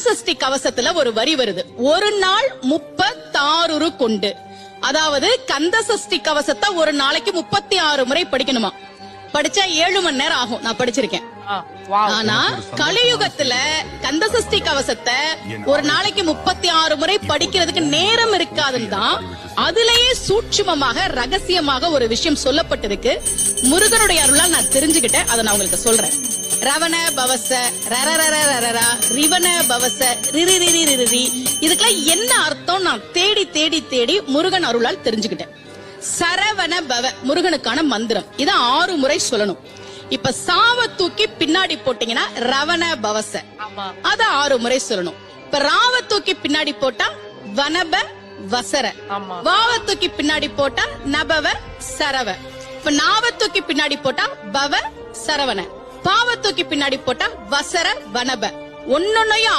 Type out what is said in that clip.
கந்தசஷ்டி கவசத்துல ஒரு வரி வருது, ஒரு நாள் 36 கொண்டு. அதாவது கந்தசஷ்டி கவசத்தை ஒரு நாளைக்கு 36 முறை படிக்கணுமா. படிச்சா 7 மணி நேரம் ஆகும். நான் படிச்சிருக்கேன். ஆனா கலியுகத்துல கந்தசஷ்டி கவசத்தை ஒரு நாளைக்கு 36 முறை படிக்கிறதுக்கு நேரம் இருக்காதுன்னு தான் அதுலயே சூட்சுமமாக ரகசியமாக ஒரு விஷயம் சொல்லப்பட்டிருக்கு. முருகனுடைய அருளால் நான் தெரிஞ்சுக்கிட்டேன். அதை நான் உங்களுக்கு சொல்றேன். ரவண பவச ரரரரரரரா ரிவண பவச ரிரிரிரிரிரி, இதுக்கெல்லாம் என்ன அர்த்தம் நான் தேடி தேடி தேடி முருகன் அருளால் தெரிஞ்சுக்கிட்டேன். சரவண பவ முருகனுக்கான மந்திரம். இத 6 முறை சொல்லணும். இப்ப சாவ தூக்கி பின்னாடி போட்டீங்கன்னா ரவண பவச, அத 6 முறை சொல்லணும். இப்ப ராவ தூக்கி பின்னாடி போட்டா வனப வசர, வாவ தூக்கி பின்னாடி போட்டா நபவ சரவ, இப்ப நாவ தூக்கி பின்னாடி போட்டா பவ சரவண, பாவ தூக்கி பின்னாடி போட்டா வசர வனப. ஒன்னொன்னையும்